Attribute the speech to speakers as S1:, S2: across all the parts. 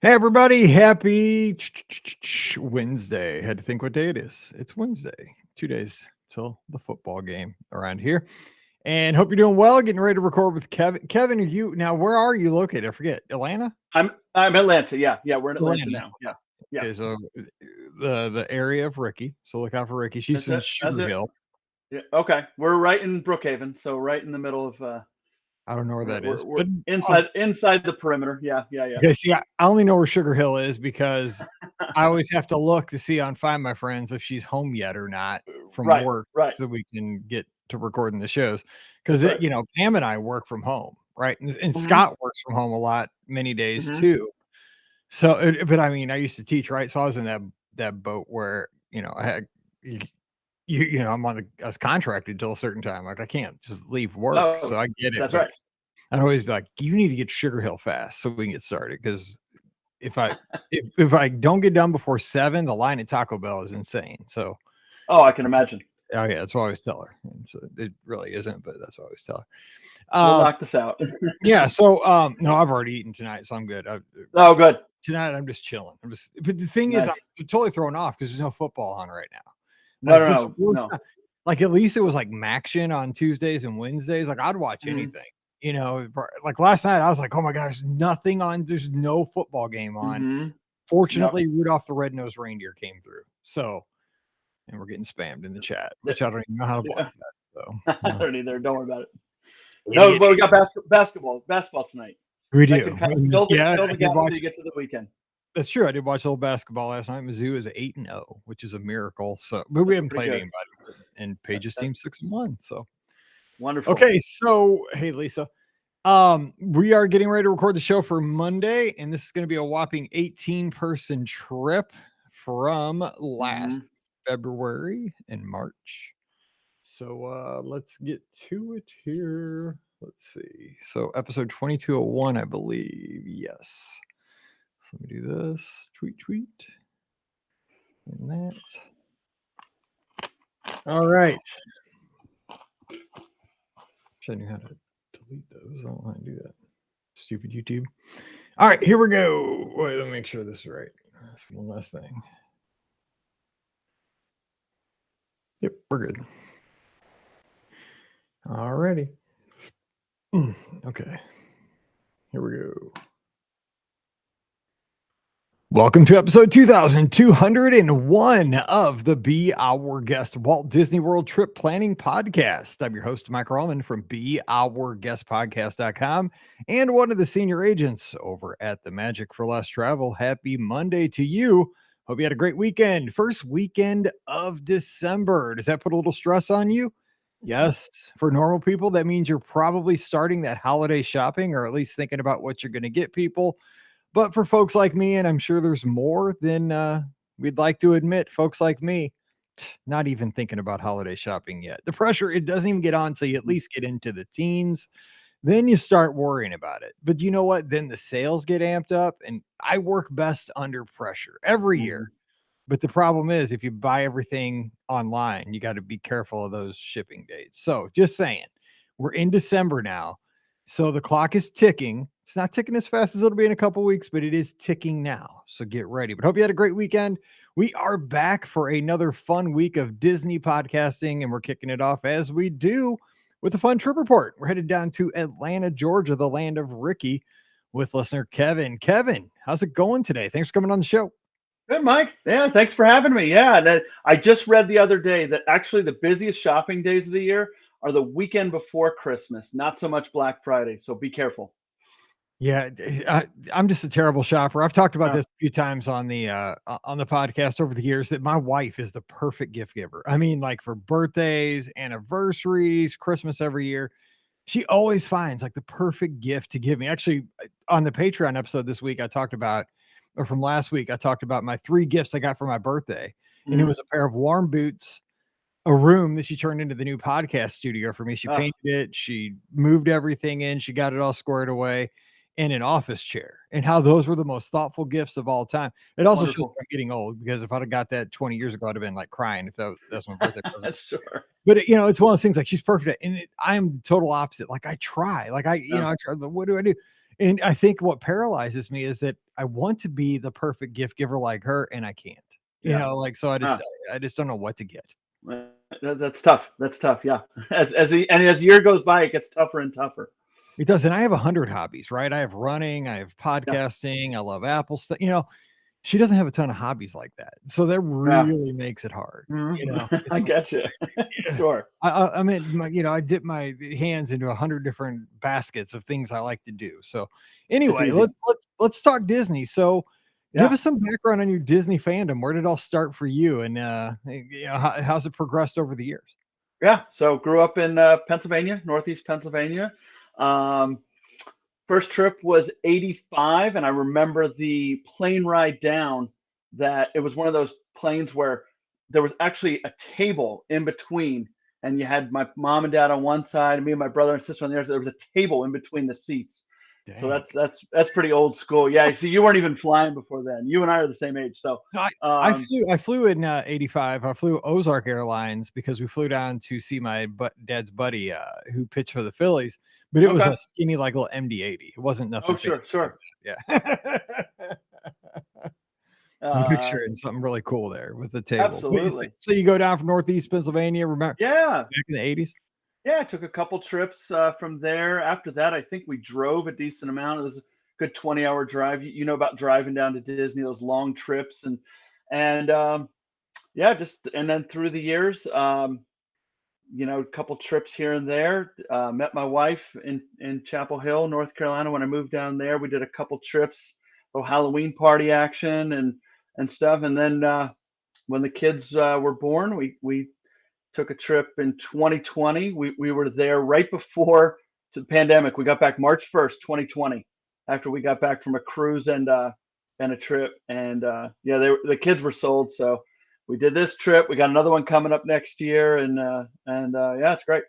S1: Hey everybody, happy Wednesday. Had to think what day it is. It's Wednesday. 2 days till the football game around here. And hope you're doing well. Getting ready to record with Kevin. Kevin, are you now where are you located? I forget. Atlanta?
S2: I'm Atlanta. Yeah, we're in Atlanta
S1: Atlanta.
S2: now. Yeah.
S1: Okay, so the area of Ricky. So look out for Ricky. She's
S2: That's
S1: from
S2: it. That's
S1: Sugar
S2: it.
S1: Hill.
S2: Yeah. Okay, we're right in Brookhaven, so right in the middle of
S1: I don't know where
S2: we're
S1: that is,
S2: we're, we're
S1: but
S2: inside the perimeter. Yeah.
S1: okay, see, I only know where Sugar Hill is because I always have to look to see on Find My Friends if she's home yet or not from
S2: Right,
S1: work
S2: right.
S1: so we can get to recording the shows. Because,
S2: That's right.
S1: Pam and I work from home, right? And
S2: hmm
S1: Scott works from home a lot, many days
S2: hmm
S1: too. So, but I mean, I used to teach, right? So I was in that boat where, I had, I'm I was contracted till a certain time. Like I can't just leave work. So
S2: Oh,
S1: I get it.
S2: that's
S1: But
S2: right.
S1: I'd always be like, you need to get to Sugar Hill fast so we can get started. Because if I don't get done before 7, the line at Taco Bell is insane. So,
S2: Oh, I can imagine.
S1: oh yeah, that's what I always tell her. And so it really isn't, but that's what I always tell her.
S2: We'll knock this out.
S1: Yeah. So, no, I've already eaten tonight, so I'm good.
S2: Oh, good.
S1: Tonight I'm just chilling. But the thing is,
S2: Nice.
S1: I'm totally thrown off because there's no football on right now.
S2: No,
S1: Like the
S2: no,
S1: sports,
S2: no, no.
S1: like at least it was like Maction on Tuesdays and Wednesdays. Like I'd watch
S2: Mhm,
S1: anything. Like last night I was like, oh my gosh, nothing on. There's no football game on.
S2: mhm. Yep.
S1: Fortunately, Rudolph the Red-Nosed Reindeer came through. So, and we're getting spammed in the chat,
S2: Yeah.
S1: which I don't even know how to block
S2: Yeah.
S1: that. So,
S2: I don't either. Don't worry about it. No,
S1: idiot.
S2: but we got basketball tonight.
S1: We
S2: That
S1: do.
S2: can kind of
S1: Yeah,
S2: fill
S1: I
S2: the
S1: did
S2: gap
S1: watch.
S2: until you get to the weekend.
S1: That's true. I did watch a little basketball last night. Mizzou is 8-0, which is a miracle. So, but we
S2: That's
S1: haven't
S2: pretty
S1: played
S2: good.
S1: anybody. And Paige's
S2: That's
S1: team 6-1. So,
S2: wonderful.
S1: okay. So, hey, Lisa. We are getting ready to record the show for Monday, and this is going to be a whopping 18-person trip from last
S2: Mhm.
S1: February and March. So let's get to it here. Let's see. So episode 2201, I believe. Yes. So let me do this. Tweet. And that. All right. I knew how to delete those. I don't know how to do that. Stupid YouTube. All right, here we go. Wait, let me make sure this is right. That's one last thing. Yep, we're good. All righty. Okay. Here we go. Welcome to episode 2201 of the Be Our Guest Walt Disney World Trip Planning Podcast. I'm your host, Mike Rallman from BeOurGuestPodcast.com and one of the senior agents over at the Magic for Less Travel. Happy Monday to you. Hope you had a great weekend. First weekend of December. Does that put a little stress on you? Yes. For normal people, that means you're probably starting that holiday shopping or at least thinking about what you're going to get people. But for folks like me, and I'm sure there's more than we'd like to admit, folks like me, not even thinking about holiday shopping yet. The pressure, it doesn't even get on until you at least get into the teens. Then you start worrying about it. But you know what? Then the sales get amped up, and I work best under pressure every year. But the problem is, if you buy everything online, you got to be careful of those shipping dates. So just saying, we're in December now. So the clock is ticking. It's not ticking as fast as it'll be in a couple weeks, but it is ticking now. So get ready. But hope you had a great weekend. We are back for another fun week of Disney podcasting, and we're kicking it off as we do with a fun trip report. We're headed down to Atlanta, Georgia, the land of Ricky, with listener Kevin. Kevin, how's it going today? Thanks for coming on the show.
S2: Good, Mike. Yeah, thanks for having me. Yeah, and I just read the other day that actually the busiest shopping days of the year are the weekend before Christmas, not so much Black Friday. So be careful.
S1: Yeah, I'm just a terrible shopper. I've talked about
S2: Uh,
S1: this a few times on the podcast over the years that my wife is the perfect gift giver. I mean, like for birthdays, anniversaries, Christmas every year, she always finds like the perfect gift to give me. Actually, on the Patreon episode this week, I talked about, or from last week, I talked about my 3 gifts I got for my birthday, and it
S2: mhm.
S1: was a pair of warm boots, a room that she turned into the new podcast studio for me. She
S2: Ah,
S1: painted it, she moved everything in, she got it all squared away, and an office chair. And how those were the most thoughtful gifts of all time. It also shows
S2: wonderful.
S1: I'm getting old because if I'd have got that 20 years ago, I'd have been like crying if that's my birthday present.
S2: Sure.
S1: But it's one of those things like she's perfect. And I'm total opposite. Like I try, like I
S2: Yeah.
S1: try. What do I do? And I think what paralyzes me is that I want to be the perfect gift giver like her, and I can't. You
S2: Yeah.
S1: know, like, so
S2: Ah,
S1: I just don't know what to get.
S2: that's tough. That's tough. Yeah. As the year goes by, it gets tougher and tougher.
S1: It does, and I have 100 hobbies, right? I have running, I have
S2: Yeah.
S1: podcasting, I love Apple stuff, you know, she doesn't have a ton of hobbies like that. So that
S2: Yeah.
S1: really makes it hard, you know?
S2: Mhm.
S1: It's
S2: I get you.
S1: yeah.
S2: Sure.
S1: I mean, you know, I dip my hands into 100 different baskets of things I like to do. So
S2: It's
S1: anyway,
S2: easy.
S1: let's talk Disney. So give
S2: Yeah.
S1: us some background on your Disney fandom. Where did it all start for you? And you know, how's it progressed over the years?
S2: Yeah. So grew up in Pennsylvania, Northeast Pennsylvania. Um, First trip was 85, and I remember the plane ride down that it was one of those planes where there was actually a table in between, and you had my mom and dad on one side, and me and my brother and sister on the other. There was a table in between the seats. So
S1: Dang.
S2: that's pretty old school. Yeah, see, you weren't even flying before then. You and I are the same age. So,
S1: No,
S2: um,
S1: I flew in, '85. I flew Ozark Airlines because we flew down to see my dad's buddy, who pitched for the Phillies, but it was
S2: okay.
S1: a skinny, like, little MD-80. It wasn't
S2: Oh,
S1: nothing fancy
S2: sure,
S1: like
S2: sure.
S1: that. Yeah. I'm
S2: Uh,
S1: picturing something really cool there with the table. But
S2: Absolutely.
S1: so you go down from Northeast Pennsylvania, remember
S2: Yeah.
S1: back in the '80s?
S2: Yeah, I took a couple trips from there. After that, I think we drove a decent amount. It was a good 20-hour drive. You know about driving down to Disney, those long trips, and yeah, just and then through the years, a couple trips here and there. Met my wife in Chapel Hill, North Carolina. When I moved down there, we did a couple trips, little Halloween party action and stuff. And then when the kids were born, we took a trip in 2020. We were there right before the pandemic. We got back March 1st, 2020, after we got back from a cruise and a trip. And yeah, the kids were sold, so we did this trip. We got another one coming up next year, and yeah, it's great.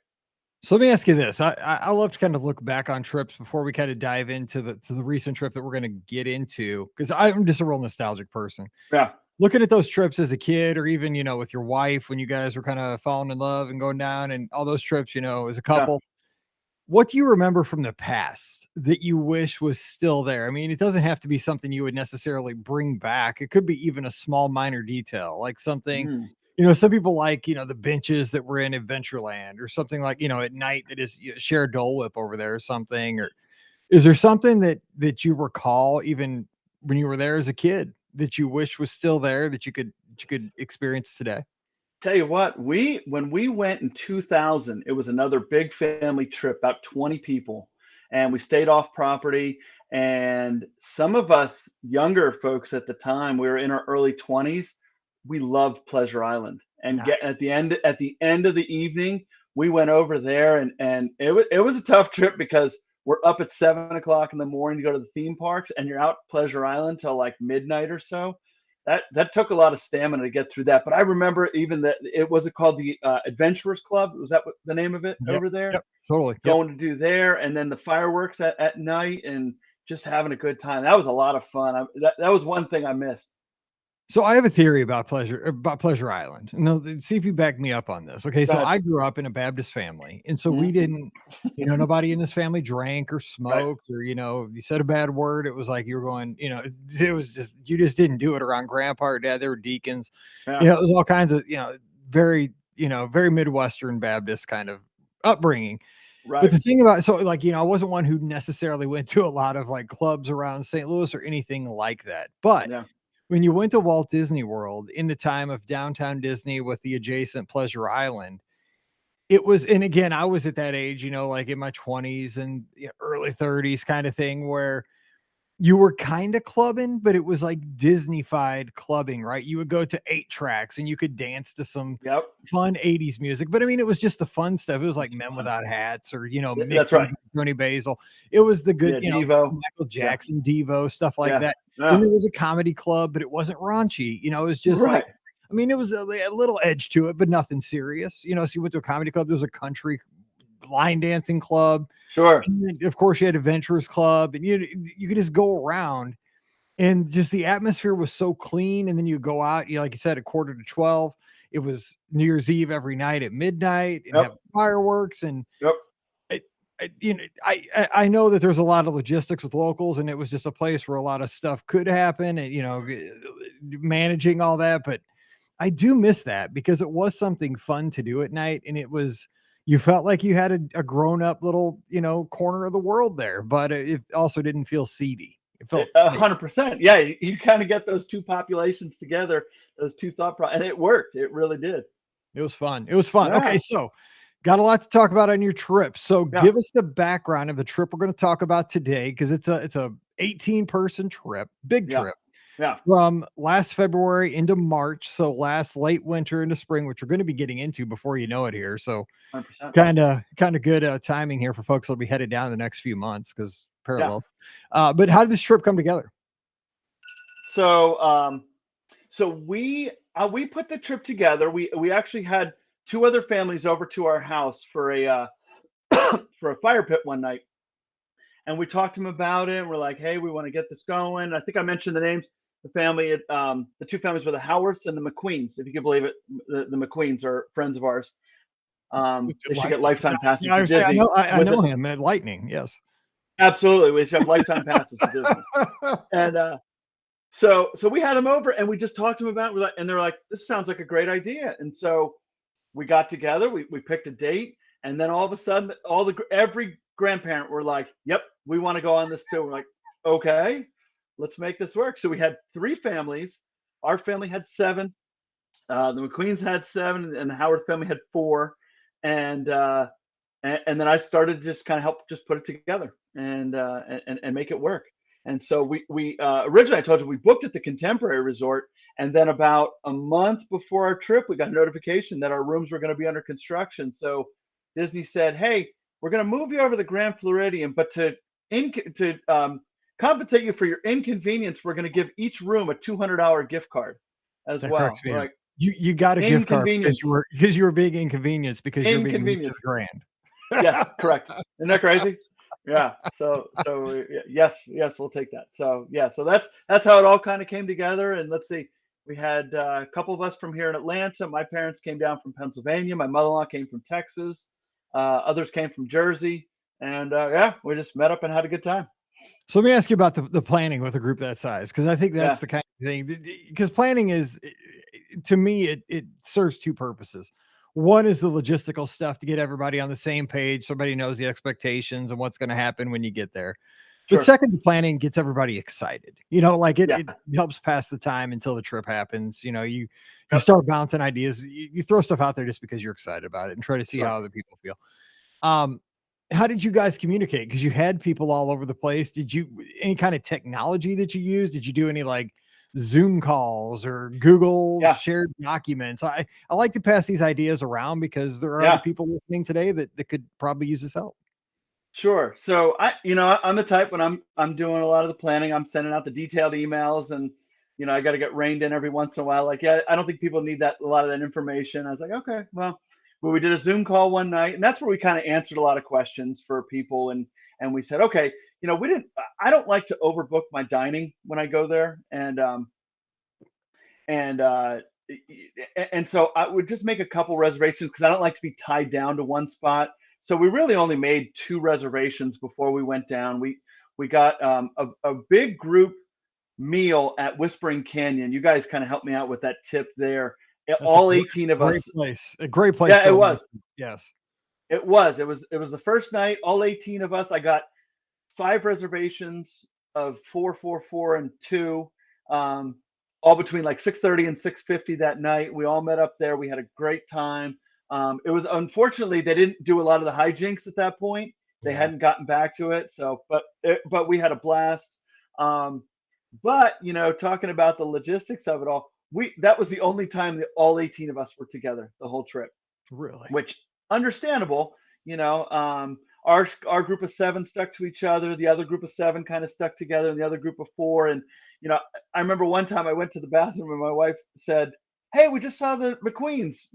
S1: So let me ask you this. I love to kind of look back on trips before we kind of dive into the recent trip that we're gonna get into, because I'm just a real nostalgic person.
S2: Yeah,
S1: Looking at those trips as a kid, or even, you know, with your wife when you guys were kind of falling in love and going down and all those trips, you know, as a
S2: yeah.
S1: couple, what do you remember from the past that you wish was still there? I mean, it doesn't have to be something you would necessarily bring back. It could be even a small minor detail, like something,
S2: Mm.
S1: you know, some people like, you know, the benches that were in Adventureland, or something like, you know, at night that is, you know, share Dole Whip over there or something. Or is there something that you recall even when you were there as a kid that you wish was still there that you could experience today?
S2: Tell you what, we when we went in 2000, it was another big family trip, about 20 people, and we stayed off property. And some of us younger folks at the time, we were in our early 20s, we loved Pleasure Island. And get
S1: Nice.
S2: at the end of the evening, we went over there, and it was a tough trip because we're up at 7 o'clock in the morning to go to the theme parks, and you're out Pleasure Island till like midnight or so. That took a lot of stamina to get through that. But I remember even that it was it called the Adventurers Club. Was that what the name of it
S1: Yep.
S2: over there?
S1: Yep. Totally. Yep.
S2: Going to do there, and then the fireworks at night, and just having a good time. That was a lot of fun. That was one thing I missed.
S1: So I have a theory about Pleasure Island. No, see if you back me up on this. Okay,
S2: Go
S1: so
S2: ahead.
S1: I grew up in a Baptist family, and so we
S2: Mhm.
S1: didn't, you know, nobody in this family drank or
S2: Right.
S1: smoked, or, you know, you said a bad word, it was like you were going, you know, it was just, you just didn't do it around grandpa or dad. They were deacons, you
S2: Yeah.
S1: know, it was all kinds of, you know, very, you know, very Midwestern Baptist kind of upbringing. But
S2: Right.
S1: the thing about, so, like, you know, I wasn't one who necessarily went to a lot of like clubs around St. Louis or anything like that. But
S2: Yeah.
S1: when you went to Walt Disney World in the time of downtown Disney with the adjacent Pleasure Island, it was, and again, I was at that age, you know, like in my 20s and, you know, early 30s kind of thing, where you were kind of clubbing, but it was like Disney-fied clubbing, right? You would go to 8 tracks and you could dance to some
S2: Yep.
S1: fun 80s music. But I mean, it was just the fun stuff. It was like
S2: It's
S1: Men
S2: fun.
S1: Without Hats, or, you know,
S2: That's right.
S1: Mickey, Johnny Basil. It was the good,
S2: Yeah.
S1: you know,
S2: Devo.
S1: Michael
S2: Yeah.
S1: Jackson, Devo, stuff like
S2: Yeah.
S1: that. Then
S2: Yeah.
S1: there was a comedy club, but it wasn't raunchy. You know, it was just like,
S2: Right.
S1: I mean, it was a little edge to it, but nothing serious. You know, so you went to a comedy club, there was a country line dancing club.
S2: Sure.
S1: And then, of course, you had Adventurers Club, and you could just go around, and just the atmosphere was so clean. And then you go out, you know, like you said, a quarter to 12. It was New Year's Eve every night at midnight, and have
S2: Yep.
S1: fireworks. And
S2: Yep.
S1: I know that there's a lot of logistics with locals, and it was just a place where a lot of stuff could happen, and managing all that. But I do miss that because it was something fun to do at night, and you felt like you had a grown up little corner of the world there, but it also didn't feel seedy. It felt safe.
S2: 100%. Yeah, you kind of get those two populations together, those two and it worked. It really did.
S1: It was fun. It was fun. Okay,
S2: Yeah,
S1: so got a lot to talk about on your trip. So
S2: yeah,
S1: give us the background of the trip we're going to talk about today because it's a 18-person trip, big
S2: yeah,
S1: trip
S2: yeah.
S1: from last February into March. So last late winter into spring, which we're going to be getting into before you know it here. So
S2: 100%.
S1: kind of good timing here for folks that'll be headed down the next few months because
S2: Yeah.
S1: parallels. But how did this trip come together?
S2: So, so we put the trip together. We actually had two other families over to our house for a for a fire pit one night, and we talked to them about it. And we're like, hey, we want to get this going. I think I mentioned the names. The two families were the Howarths and the McQueens. If you can believe it, the McQueens are friends of ours. They should get lifetime passes
S1: Yeah,
S2: to Disney
S1: I
S2: with
S1: know
S2: it.
S1: him at Lightning. Yes.
S2: Absolutely, we should have lifetime passes to Disney. And so we had them over, and we just talked to them about it. And they're like, "This sounds like a great idea." And so we got together. We picked a date, and then all of a sudden, every grandparent were like, "Yep, we want to go on this too." We're like, "Okay, let's make this work." So we had three families. Our family had seven. The McQueens had seven, and the Howard family had four. And and then I started to just kind of help just put it together and make it work. And so we originally I told you we booked at the Contemporary Resort, and then about a month before our trip, we got a notification that our rooms were going to be under construction. So Disney said, "Hey, we're going to move you over to the Grand Floridian, but to compensate you for your inconvenience, we're going to give each room a $200 gift card as
S1: That cracks
S2: well."
S1: me
S2: We're
S1: up.
S2: like,
S1: You got a gift card
S2: inconvenience,
S1: because you were being inconvenienced because you're being moved to
S2: inconvenience.
S1: the Grand.
S2: Yes, correct. Isn't that crazy? Yeah. Yes, yes, we'll take that. So yeah, so that's how it all kind of came together. And let's see, we had a couple of us from here in Atlanta. My parents came down from Pennsylvania. My mother-in-law came from Texas. Others came from Jersey. And yeah, we just met up and had a good time.
S1: So let me ask you about the planning with a group that size because I think that's
S2: Yeah,
S1: the kind of thing because planning is to me it serves two purposes. One is the logistical stuff to get everybody on the same page so everybody knows the expectations and what's going to happen when you get there. But
S2: sure.
S1: second, the planning gets everybody excited. Like it,
S2: Yeah.
S1: it helps pass the time until the trip happens. You
S2: Yep.
S1: start bouncing ideas. You throw stuff out there just because you're excited about it and try to see
S2: Sure.
S1: how other people feel. Um, how did you guys communicate? Because you had people all over the place. Did you any kind of technology that you used? Did you do any like Zoom calls or Google
S2: Yeah.
S1: shared documents? I like to pass these ideas around because there are other
S2: Yeah.
S1: people listening today that could probably use this help.
S2: Sure. So I'm the type when I'm doing a lot of the planning, I'm sending out the detailed emails, and I got to get reined in every once in a while. Like, yeah, I don't think people need a lot of that information. I was like, okay, well, we did a Zoom call one night, and that's where we kind of answered a lot of questions for people, and we said, okay, we didn't. I don't like to overbook my dining when I go there, and and so I would just make a couple reservations because I don't like to be tied down to one spot. So we really only made two reservations before we went down. We got a big group meal at Whispering Canyon. You guys kind of helped me out with that tip there.
S1: That's a
S2: All
S1: great,
S2: 18 of
S1: great
S2: us.
S1: place. A great place
S2: Yeah,
S1: for
S2: it
S1: a night.
S2: was.
S1: Yes.
S2: It was the first night. All 18 of us. I got five reservations of 444 and 2, um, all between like 6:30 and 6:50 that night. We all met up there. We had a great time. It was unfortunately they didn't do a lot of the hijinks at that point. They
S1: Yeah.
S2: hadn't gotten back to it. So, but we had a blast. Um, but talking about the logistics of it all, we that was the only time that all 18 of us were together the whole trip,
S1: Really.
S2: which understandable. Our group of seven stuck to each other. The other group of seven kind of stuck together, and the other group of four. And I remember one time I went to the bathroom and my wife said, "Hey, we just saw the McQueens,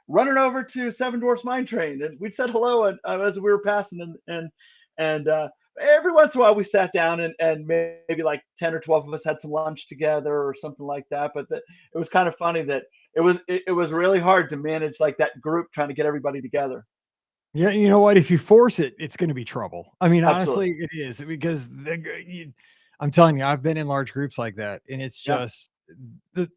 S2: running over to Seven Dwarfs Mine Train," and we said hello as we were passing, and every once in a while we sat down and maybe like 10 or 12 of us had some lunch together or something like that. But it was kind of funny that it was really hard to manage like that group trying to get everybody together.
S1: Yeah, you know what? If you force it, it's going to be trouble. I mean,
S2: Absolutely.
S1: honestly, it is because I'm telling you, I've been in large groups like that, and it's
S2: Yeah,
S1: just the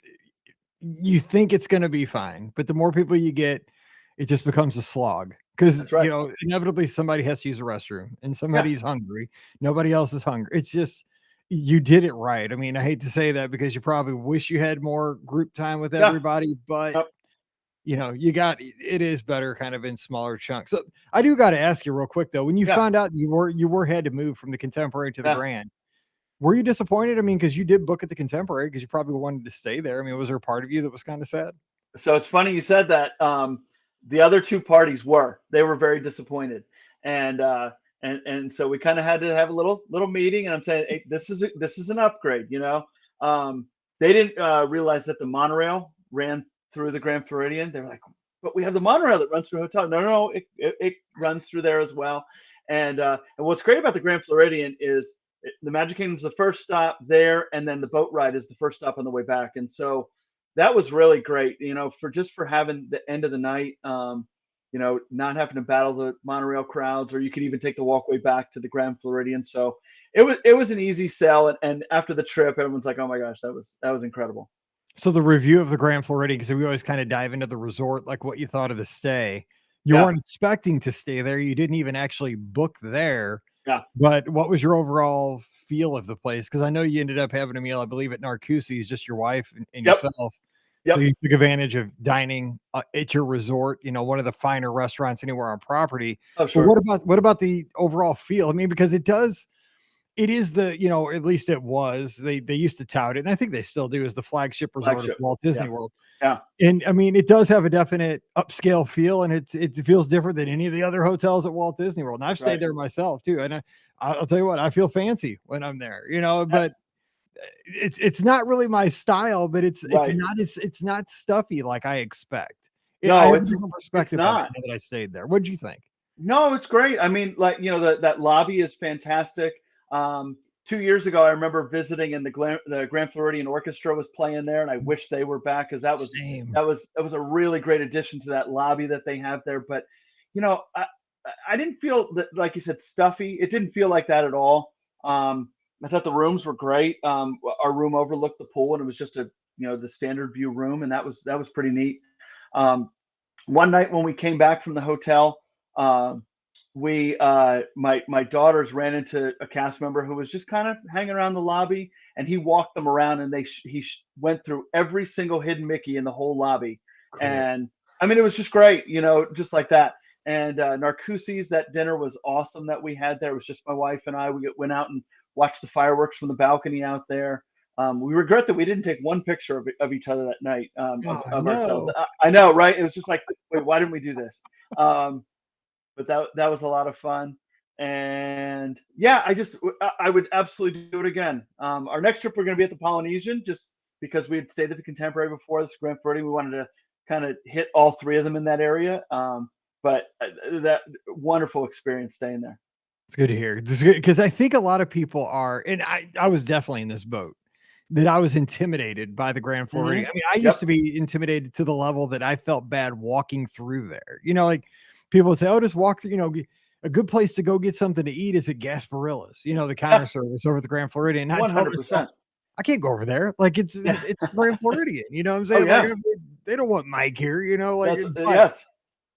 S1: you think it's going to be fine, but the more people you get, it just becomes a slog because
S2: that's right.
S1: inevitably somebody has to use a restroom and
S2: Yeah,
S1: somebody's hungry. Nobody else is hungry. It's just you did it right. I mean, I hate to say that because you probably wish you had more group time with
S2: yeah,
S1: everybody, but
S2: yep,
S1: you got it is better kind of in smaller chunks. So I do got to ask you real quick though, when you
S2: yeah,
S1: found out you were had to move from the contemporary to the
S2: yeah.
S1: grand, were you disappointed? I mean, because you did book at the contemporary because you probably wanted to stay there. I mean, was there a part of you that was kind of sad?
S2: So it's funny you said that. The other two parties they were very disappointed, and so we kind of had to have a little meeting. And I'm saying, hey, this is an upgrade. They didn't realize that the monorail ran through the Grand Floridian. They were like, but we have the monorail that runs through a hotel. No, no, no, it runs through there as well. And what's great about the Grand Floridian is the Magic Kingdom's the first stop there, and then the boat ride is the first stop on the way back. And so that was really great, for having the end of the night, not having to battle the monorail crowds, or you could even take the walkway back to the Grand Floridian. So it was an easy sell, and after the trip, everyone's like, "Oh my gosh, that was incredible."
S1: So the review of the Grand Floridian, because we always kind of dive into the resort, like what you thought of the stay. You
S2: Yeah,
S1: weren't expecting to stay there. You didn't even actually book there.
S2: yeah,
S1: But what was your overall feel of the place? Because I know you ended up having a meal, I believe, at Narcoossee's, just your wife and
S2: yep,
S1: yourself. So
S2: yep.
S1: you took advantage of dining at your resort, one of the finer restaurants anywhere on property.
S2: Oh,
S1: But
S2: sure,
S1: what about the overall feel? I mean, because it is at least it was. They used to tout it, and I think they still do, as the flagship resort of
S2: flagship.
S1: Walt
S2: Yeah,
S1: Disney World.
S2: yeah,
S1: And I mean, it does have a definite upscale feel, and it feels different than any of the other hotels at Walt Disney World. And I've stayed
S2: right,
S1: there myself too, and I'll tell you what, I feel fancy when I'm there,
S2: yeah,
S1: but it's not really my style, but
S2: right.
S1: it's not stuffy like I expect. I
S2: No,
S1: have a
S2: it's
S1: different
S2: it's
S1: perspective on it
S2: not.
S1: now that I stayed there. What'd you think?
S2: No, it's great. I mean, like, that lobby is fantastic. 2 years ago, I remember visiting, and the Grand Floridian Orchestra was playing there, and I wish they were back, because that was
S1: Same.
S2: that was that was a really great addition to that lobby that they have there. But I didn't feel that, like you said, stuffy. It didn't feel like that at all. I thought the rooms were great. Our room overlooked the pool, and it was just the standard view room, and that was pretty neat. Um, One night when we came back from the hotel, um, we my daughters ran into a cast member who was just kind of hanging around the lobby, and he walked them around, and went through every single hidden Mickey in the whole lobby.
S1: Cool.
S2: And I mean, it was just great, just like that. And Narcoossee's, that dinner was awesome that we had there. It was just my wife and I. We went out and watched the fireworks from the balcony out there. We regret that we didn't take one picture of each other that night,
S1: Oh
S2: of ourselves.
S1: no.
S2: I know, right? It was just like, wait, why didn't we do this? Um, but that was a lot of fun. And yeah, I would absolutely do it again. Our next trip, we're going to be at the Polynesian, just because we had stayed at the Contemporary before this Grand Floridian. We wanted to kind of hit all three of them in that area. But that wonderful experience staying there.
S1: It's good to hear. This is good because I think a lot of people are, and I was definitely in this boat, that I was intimidated by the Grand
S2: Hmm.
S1: Floridian. I mean, I used
S2: Yep.
S1: to be intimidated to the level that I felt bad walking through there. Like people would say, "Oh, just walk through." A good place to go get something to eat is at Gasparilla's. The
S2: Yeah.
S1: counter service over at the Grand Floridian. And I
S2: One
S1: tell
S2: hundred
S1: myself,
S2: percent.
S1: I can't go over there. Like
S2: Yeah.
S1: it's the Grand Floridian. You know what I'm
S2: Oh
S1: saying? Like
S2: yeah.
S1: they don't want Mike here.
S2: That's
S1: But
S2: yes.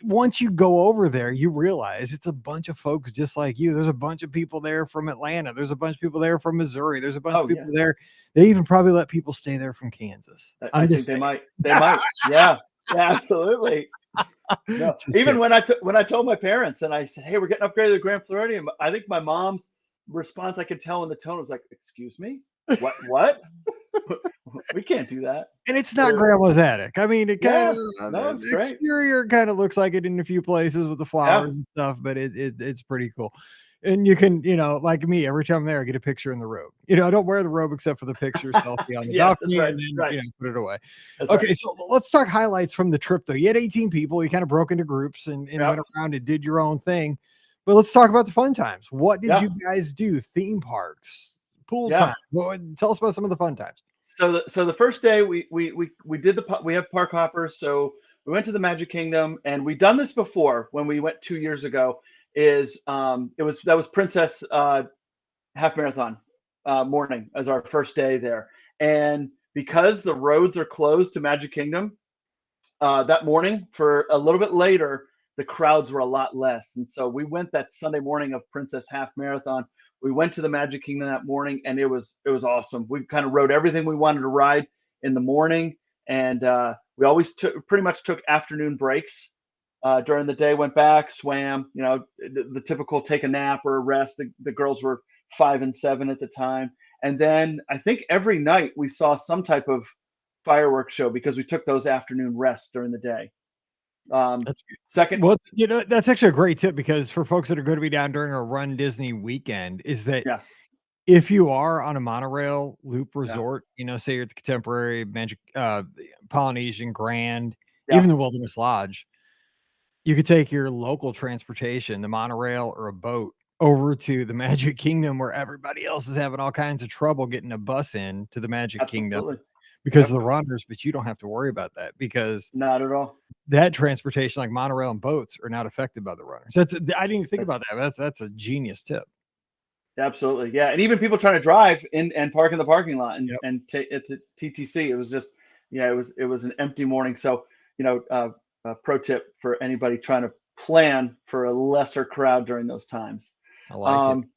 S1: once you go over there, you realize it's a bunch of folks just like you. There's a bunch of people there from Atlanta. There's a bunch of people there from Missouri. There's a bunch of
S2: Oh yeah.
S1: people there. They even probably let people stay there from Kansas.
S2: I
S1: I'm
S2: think
S1: just
S2: they
S1: saying.
S2: might. They might. Yeah. Yeah. Absolutely. No,
S1: Just
S2: even
S1: kidding.
S2: when I told my parents, and I said, "Hey, we're getting upgraded to the Grand Floridian," I think my mom's response, I could tell in the tone, was like, "Excuse me, what? What? We can't do that."
S1: And it's
S2: But
S1: not grandma's attic. I mean, it kind
S2: yeah,
S1: of
S2: no, it's
S1: the
S2: great.
S1: exterior kind of looks like it in a few places with the
S2: Yeah,
S1: flowers and stuff, but it's pretty cool. And you can, like me, every time I'm there, I get a picture in the robe. I don't wear the robe except for the picture selfie on the
S2: yeah, that's
S1: balcony
S2: right,
S1: and then,
S2: right,
S1: put it away.
S2: that's right.
S1: Okay, so let's talk highlights from the trip though. You had 18 people, you kind of broke into groups and
S2: Yep,
S1: went around and did your own thing. But let's talk about the fun times. What did
S2: yeah,
S1: you guys do? Theme parks, pool
S2: yeah.
S1: time. Tell us about some of the fun times.
S2: So the first day we did we have park hoppers. So we went to the Magic Kingdom, and we'd done this before when we went 2 years ago. That was Princess half marathon morning as our first day there, and because the roads are closed to Magic Kingdom that morning for a little bit later, the crowds were a lot less, and so we went that Sunday morning of Princess half marathon. We went to the Magic Kingdom that morning, and it was awesome. We kind of rode everything we wanted to ride in the morning, and we always pretty much took afternoon breaks during the day. Went back, swam, the typical take a nap or a rest. The girls were 5 and 7 at the time, and then I think every night we saw some type of fireworks show because we took those afternoon rests during the day.
S1: That's good.
S2: Second,
S1: Well, that's actually a great tip because for folks that are going to be down during a Run Disney weekend, is that
S2: yeah,
S1: if you are on a monorail loop
S2: yeah,
S1: resort, say you're at the Contemporary, Magic, Polynesian, Grand,
S2: yeah,
S1: even the Wilderness Lodge, you could take your local transportation, the monorail or a boat, over to the Magic Kingdom where everybody else is having all kinds of trouble getting a bus in to the Magic Kingdom
S2: absolutely.
S1: because of
S2: Yep,
S1: the runners, but you don't have to worry about that because
S2: not at all.
S1: that transportation, like monorail and boats, are not affected by the runners. I didn't even think
S2: That's
S1: about that. That's a genius tip.
S2: absolutely, yeah. And even people trying to drive in and park in the parking lot and
S1: Yep.
S2: take it to TTC. It was just, yeah, it was an empty morning. So a pro tip for anybody trying to plan for a lesser crowd during those times.
S1: I like it.
S2: Um,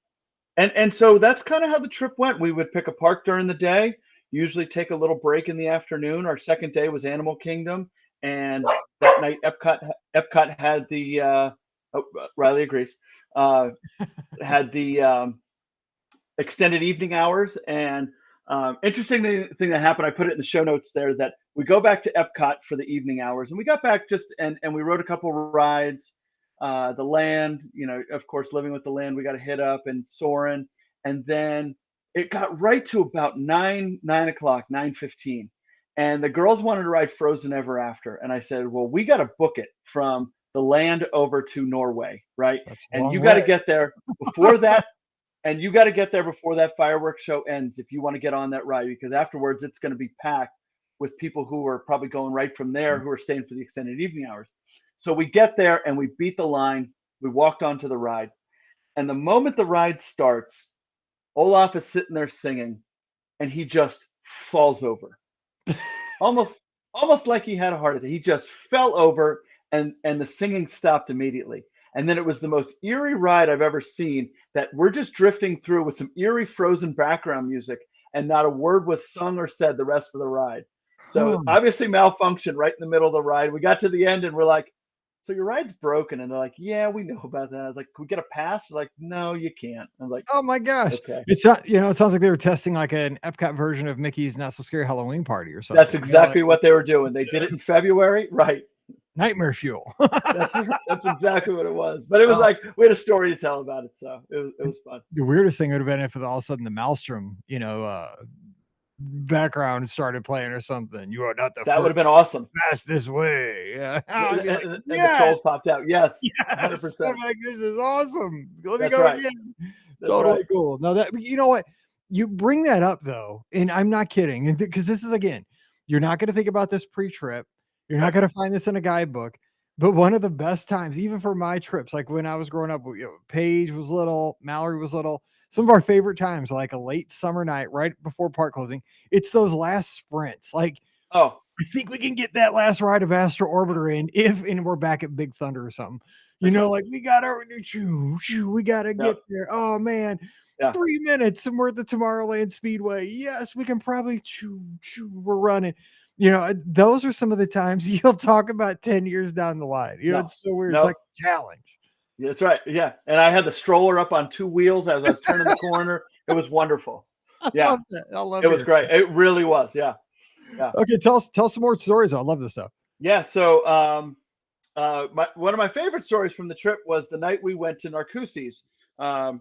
S2: and so that's kind of how the trip went. We would pick a park during the day, usually take a little break in the afternoon. Our second day was Animal Kingdom, and that night Epcot had the Riley agrees, had the extended evening hours. And interesting thing that happened, I put it in the show notes there, that we go back to Epcot for the evening hours, and we got back and we rode a couple rides. The land, of course, Living with the Land, we got to hit up, and Soarin', and then it got right to about 9 o'clock, 9:15, and the girls wanted to ride Frozen Ever After, and I said, well, we got to book it from the land over to Norway, right?
S1: That's a
S2: And
S1: long
S2: you got to
S1: way.
S2: get there before that and you got to get there before that fireworks show ends if you want to get on that ride, because afterwards it's going to be packed with people who are probably going right from there, who are staying for the extended evening hours. So we get there and we beat the line. We walked onto the ride. And the moment the ride starts, Olaf is sitting there singing, and he just falls over. Almost almost like he had a heart attack. He just fell over, and the singing stopped immediately. And then it was the most eerie ride I've ever seen, that we're just drifting through with some eerie Frozen background music, and not a word was sung or said the rest of the ride. So
S1: Huh.
S2: obviously malfunction right in the middle of the ride. We got to the end and we're like, so your ride's broken. And they're like, yeah, we know about that. I was like, can we get a pass? They're like, no, you can't. I was like,
S1: Oh my gosh.
S2: okay.
S1: It's not, it sounds like they were testing like an Epcot version of Mickey's Not So Scary Halloween Party or
S2: That's
S1: something.
S2: exactly what they were doing. They did it in February. Right.
S1: Nightmare fuel.
S2: That's exactly what it was. But it was
S1: Oh,
S2: like we had a story to tell about it, so it was fun.
S1: the weirdest thing would have been if all of a sudden the Maelstrom, background started playing or something. You are not the
S2: That would have
S1: first
S2: been awesome.
S1: pass this way. Yeah. I'd be like,
S2: And the
S1: yes,
S2: trolls popped out. Yes,
S1: yes.
S2: 100%.
S1: I'm like, this is awesome. Let me
S2: That's
S1: go
S2: right.
S1: again.
S2: That's
S1: Totally
S2: right.
S1: cool. No, that you know what? You bring that up though, and I'm not kidding, because this is again, you're not going to think about this pre-trip. You're not
S2: Right.
S1: going to find this in a guidebook. But one of the best times, even for my trips, like when I was growing up, Paige was little, Mallory was little. Some of our favorite times, like a late summer night right before park closing, it's those last sprints. Like,
S2: Oh,
S1: I think we can get that last ride of Astro Orbiter in and we're back at Big Thunder or something.
S2: that's right.
S1: Like we got our we gotta
S2: Yep.
S1: get there. Oh man,
S2: Yeah.
S1: 3 minutes and we're at the Tomorrowland Speedway. Yes, we can probably we're running. Those are some of the times you'll talk about 10 years down the line.
S2: No.
S1: It's so weird. It's
S2: No.
S1: like a challenge.
S2: That's right. Yeah. And I had the stroller up on two wheels as I was turning the corner. It was wonderful.
S1: I
S2: Yeah.
S1: love that. I love
S2: It was
S1: hearing
S2: great. It really was. Yeah. Yeah.
S1: that. Okay, tell some more stories. I love this stuff.
S2: Yeah. So one of my favorite stories from the trip was the night we went to Narcoossee's. It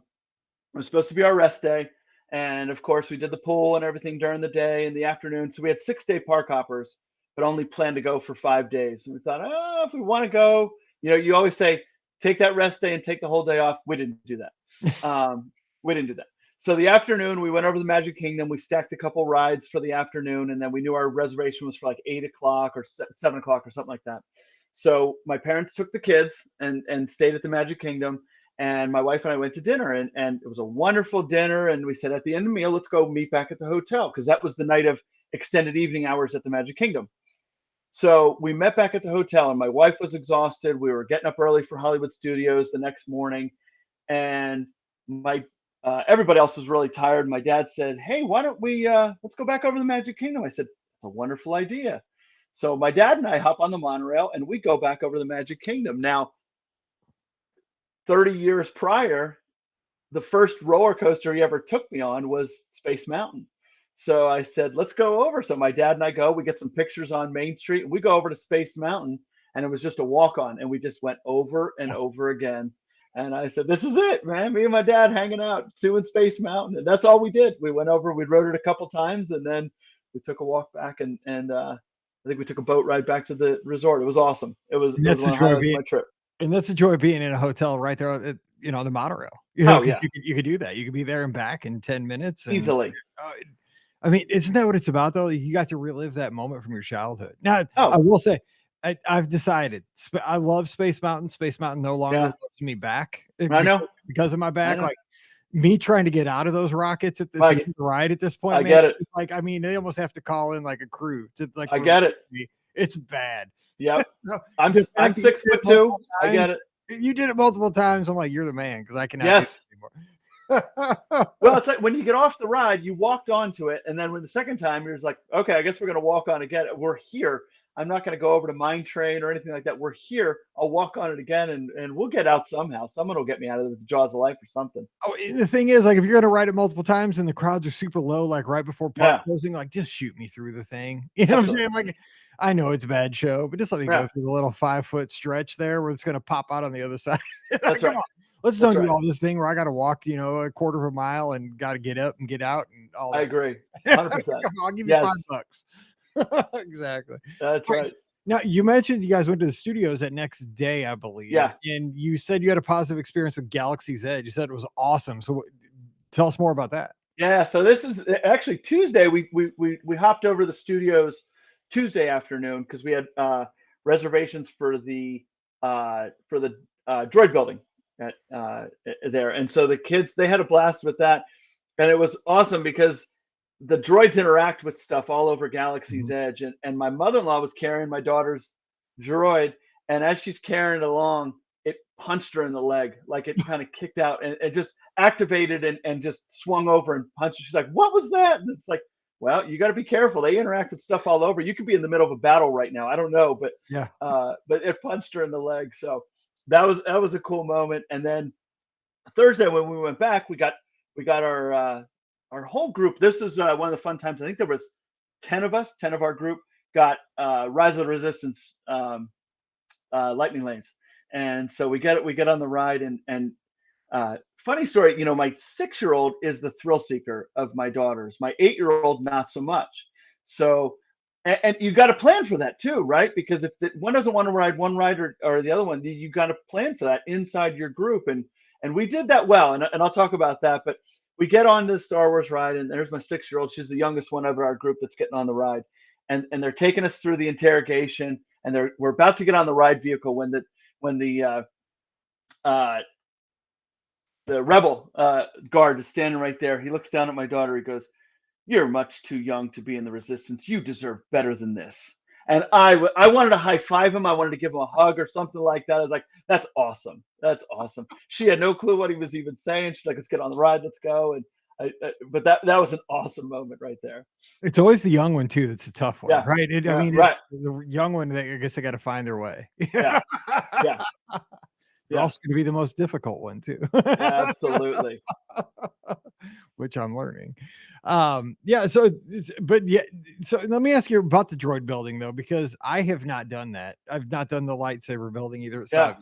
S2: was supposed to be our rest day. And of course, we did the pool and everything during the day and the afternoon. So we had 6-day park hoppers, but only planned to go for 5 days. And we thought, oh, if we want to go, you always say, take that rest day and take the whole day off. We didn't do that. We didn't do that. So the afternoon, we went over to the Magic Kingdom. We stacked a couple rides for the afternoon, and then we knew our reservation was for like 8 o'clock or 7 o'clock or something like that. So my parents took the kids and stayed at the Magic Kingdom, and my wife and I went to dinner, and it was a wonderful dinner. And we said at the end of the meal, let's go meet back at the hotel because that was the night of extended evening hours at the Magic Kingdom. So we met back at the hotel, and my wife was exhausted. We were getting up early for Hollywood Studios the next morning, and my everybody else was really tired. My dad said, "Hey, why don't we let's go back over to the Magic Kingdom?" I said, "It's a wonderful idea." So my dad and I hop on the monorail and we go back over to the Magic Kingdom. Now, 30 years prior, the first roller coaster he ever took me on was Space Mountain. So I said, let's go over. So my dad and I go, we get some pictures on Main Street and we go over to Space Mountain, and it was just a walk on, and we just went over and over again. And I said, this is it, man. Me and my dad hanging out, doing Space Mountain. And that's all we did. We went over, we rode it a couple times, and then we took a walk back, and I think we took a boat ride back to the resort. It was awesome.
S1: And
S2: It was
S1: that's the
S2: one of the
S1: joy of
S2: highlights of my trip.
S1: that's the joy of being in a hotel right there, on the monorail.
S2: Oh
S1: Because
S2: yeah,
S1: you could do that. You could be there and back in 10 minutes, and
S2: easily.
S1: uh, I mean, isn't that what it's about though? You got to relive that moment from your childhood. Now, I
S2: Oh
S1: will say, I've decided I love Space Mountain. Space Mountain no longer
S2: yeah,
S1: loves me back
S2: I know,
S1: because of my
S2: I
S1: back.
S2: know.
S1: Like me trying to get out of those rockets at
S2: I,
S1: the end of the ride at this point,
S2: I
S1: man.
S2: get it.
S1: It's like, I mean, they almost have to call in like a crew to like
S2: I
S1: relieve
S2: get it.
S1: me. It's bad.
S2: Yep.
S1: No,
S2: I'm
S1: the
S2: I'm
S1: fact that you
S2: six
S1: did
S2: foot
S1: it multiple
S2: two. I get
S1: times,
S2: it.
S1: you did it multiple times. I'm like, you're the man because I cannot do
S2: Yes.
S1: it
S2: Well,
S1: anymore.
S2: it's like when you get off the ride, you walked onto it, and then when the second time you're just like, okay, I guess we're gonna walk on again. We're here. I'm not gonna go over to Mine Train or anything like that. We're here. I'll walk on it again, and we'll get out somehow. Someone will get me out of the jaws of life or something.
S1: Oh, the thing is, like, if you're gonna ride it multiple times and the crowds are super low, like right before park
S2: Yeah,
S1: closing, like just shoot me through the thing. You know what I'm
S2: absolutely.
S1: saying? Like, I know it's a bad show, but just let me go
S2: Yeah,
S1: through the little 5 foot stretch there where it's gonna pop out on the other side.
S2: that's
S1: Come
S2: right.
S1: on, let's
S2: That's
S1: don't do
S2: right.
S1: all this thing where I got to walk, a quarter of a mile and got to get up and get out and all
S2: I
S1: that
S2: agree.
S1: stuff.
S2: 100%.
S1: Come on, I'll give you
S2: Yes,
S1: $5. Exactly.
S2: that's
S1: All right.
S2: right.
S1: So now you mentioned you guys went to the studios that next day, I believe,
S2: Yeah.
S1: and you said you had a positive experience with Galaxy's Edge. You said it was awesome. So tell us more about that.
S2: Yeah, so this is actually Tuesday. We hopped over to the studios Tuesday afternoon because we had reservations for the droid building at there, and so the kids they had a blast with that, and it was awesome because the droids interact with stuff all over Galaxy's
S1: Mhm.
S2: Edge, and my mother-in-law was carrying my daughter's droid, and as she's carrying it along, it punched her in the leg, like it kind of kicked out and just activated and just swung over and punched her. She's like, "What was that?" And it's like, well, you got to be careful. They interact with stuff all over. You could be in the middle of a battle right now. I don't know,
S1: Yeah.
S2: but it punched her in the leg. So that was a cool moment. And then Thursday when we went back, we got our whole group. This is one of the fun times. I think there was 10 of us, 10 of our group got Rise of the Resistance lightning lanes, and so we get on the ride, and funny story, my 6-year-old is the thrill seeker of my daughters. My 8-year-old not so much. So and you got to plan for that too, right? Because if one doesn't want to ride one ride or the other one, you got to plan for that inside your group, and we did that well, and I'll talk about that. But we get on the Star Wars ride, and there's my 6-year-old. She's the youngest one of our group that's getting on the ride, and they're taking us through the interrogation, and we're about to get on the ride vehicle when uh, the rebel guard is standing right there. He looks down at my daughter. He goes, "You're much too young to be in the resistance. You deserve better than this." And I wanted to high five him. I wanted to give him a hug or something like that. I was like, "That's awesome. That's awesome." She had no clue what he was even saying. She's like, "Let's get on the ride. Let's go." And but that was an awesome moment right there.
S1: It's always the young one too that's a tough one,
S2: Yeah.
S1: right? I
S2: Yeah.
S1: mean,
S2: Right.
S1: it's the young one that I guess they got to find their way.
S2: Yeah. Yeah.
S1: They're
S2: Yeah.
S1: also going to be the most difficult one too,
S2: Absolutely.
S1: which I'm learning. Yeah. So, but yeah. So let me ask you about the droid building though, because I have not done that. I've not done the lightsaber building either. So
S2: Yeah.
S1: have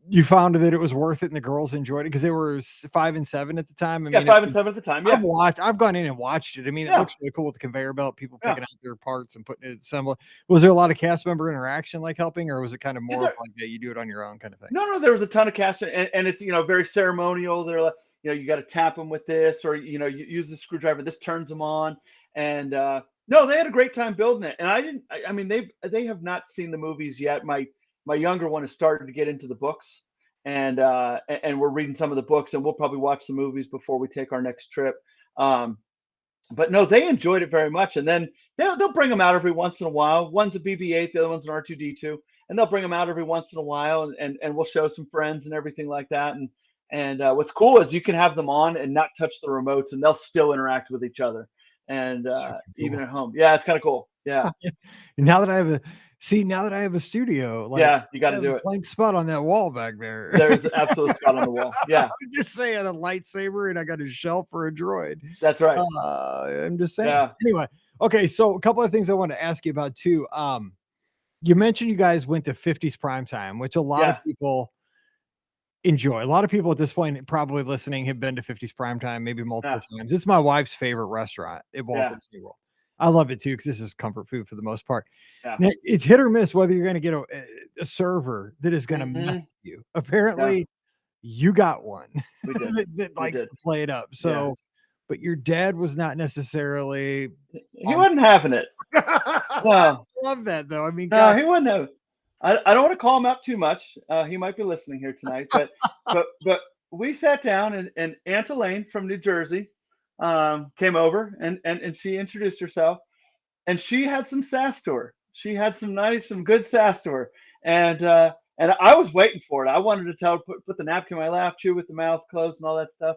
S1: you found that it was worth it and the girls enjoyed it because they were 5 and 7 at the time. I
S2: Yeah.
S1: mean, it
S2: 5 and
S1: was
S2: 7 at the time. Yeah.
S1: I've gone in and watched it. I mean, it
S2: Yeah.
S1: looks really cool with the conveyor belt, people
S2: Yeah.
S1: picking out their parts and putting it assembly. Was there a lot of cast member interaction, like helping, or was it kind of
S2: Yeah,
S1: more of like, yeah, you do it on your own kind of thing?
S2: no, there was a ton of cast, and it's very ceremonial. They're like, you got to tap them with this, or you use the screwdriver. This turns them on, and no, they had a great time building it. And I didn't. I mean, they have not seen the movies yet. My younger one has started to get into the books, and we're reading some of the books, and we'll probably watch the movies before we take our next trip. Um, but no, they enjoyed it very much. And then they'll bring them out every once in a while. One's a BB-8, the other one's an R2D2, and they'll bring them out every once in a while, and we'll show some friends and everything like that. And what's cool is you can have them on and not touch the remotes, and they'll still interact with each other. And
S1: Super
S2: even
S1: cool.
S2: at home, yeah, it's kind of cool. Yeah,
S1: Now that I have a now that I have a studio, like
S2: yeah, you got
S1: I
S2: to
S1: have a
S2: do it.
S1: blank spot on that wall back there.
S2: There's an absolute spot on the wall. Yeah,
S1: I'm just saying a lightsaber and I got a shelf for a droid.
S2: that's right.
S1: I'm just saying.
S2: Yeah,
S1: Anyway, okay, so a couple of things I want to ask you about too. You mentioned you guys went to 50s prime time, which a lot of
S2: yeah,
S1: people enjoy. A lot of people at this point probably listening have been to 50s prime time maybe multiple
S2: yeah,
S1: times. It's my wife's favorite restaurant at Walt
S2: yeah,
S1: Disney World. I love it too because this is comfort food for the most part.
S2: yeah.
S1: Now, it's hit or miss whether you're going to get a server that is going to mess
S2: Hmm.
S1: with you.
S2: Yeah,
S1: Apparently, you got one
S2: we did.
S1: that
S2: We
S1: likes
S2: did.
S1: to play it up.
S2: Yeah.
S1: So, but your dad was not necessarily
S2: He
S1: on.
S2: wasn't having it.
S1: I
S2: No,
S1: love that though. I mean,
S2: no,
S1: God,
S2: he wouldn't have. I don't want to call him out too much. He might be listening here tonight, but we sat down, and Aunt Elaine from New Jersey came over, and she introduced herself, and she had some sass to her. She had some good sass to her, and I was waiting for it. I wanted to tell her put the napkin in my lap, chew with the mouth closed, and all that stuff.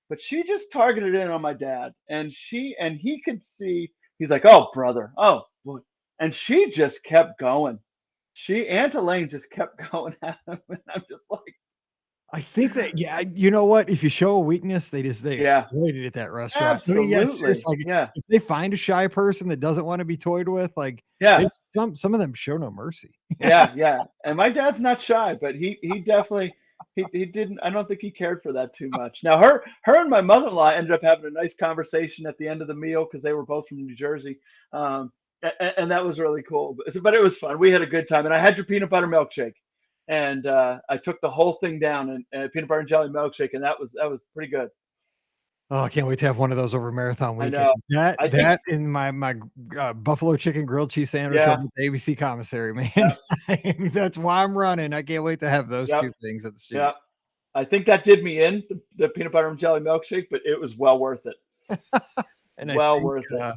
S2: But she just targeted in on my dad, and he could see. He's like, "Oh, brother, oh boy," and she just kept going. Aunt Elaine just kept going at him, and I'm just like,
S1: I think that yeah, you know what? If you show a weakness, they
S2: yeah,
S1: exploit it at that restaurant. I mean, yeah,
S2: absolutely,
S1: seriously, like
S2: yeah,
S1: if they find a shy person that doesn't want to be toyed with, like they
S2: yeah,
S1: some of them show no mercy.
S2: yeah, yeah. And my dad's not shy, but he definitely he didn't. I don't think he cared for that too much. Now her and my mother-in-law ended up having a nice conversation at the end of the meal because they were both from New Jersey. And that was really cool. But it was fun. We had a good time, and I had your peanut butter milkshake, and I took the whole thing down, and peanut butter and jelly milkshake, and that was pretty good.
S1: Oh, I can't wait to have one of those over marathon
S2: I
S1: weekend.
S2: know.
S1: That
S2: I think,
S1: that and my buffalo chicken grilled cheese sandwich over
S2: yeah,
S1: at the ABC commissary, man.
S2: yeah,
S1: That's why I'm running. I can't wait to have those
S2: yep,
S1: two things at the studio.
S2: yep. I think that did me in the peanut butter and jelly milkshake, but it was well worth it.
S1: And
S2: Well worth it.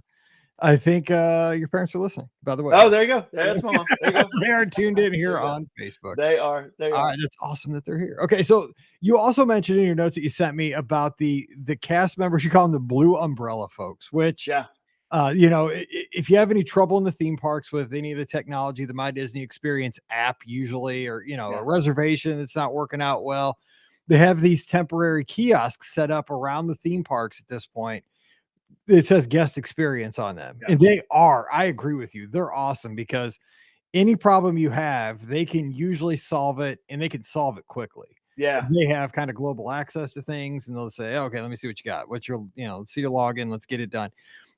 S1: I think your parents are listening, by the way.
S2: Oh, there you go. That's my mom. There you go.
S1: They are tuned in
S2: There
S1: here
S2: you go.
S1: on Facebook.
S2: They are. They
S1: All
S2: are.
S1: right, that's awesome that they're here. Okay, so you also mentioned in your notes that you sent me about the cast members. You call them the Blue Umbrella folks, which
S2: Yeah.
S1: if you have any trouble in the theme parks with any of the technology, the My Disney Experience app usually, or
S2: Yeah.
S1: a reservation that's not working out well, they have these temporary kiosks set up around the theme parks at this point. It says guest experience on them,
S2: Yeah.
S1: and they are. I agree with you. They're awesome because any problem you have, they can usually solve it, and they can solve it quickly
S2: Yeah.
S1: because they have kind of global access to things, and they'll say, "Okay, let me see what you got. What's your, let's see your login. Let's get it done."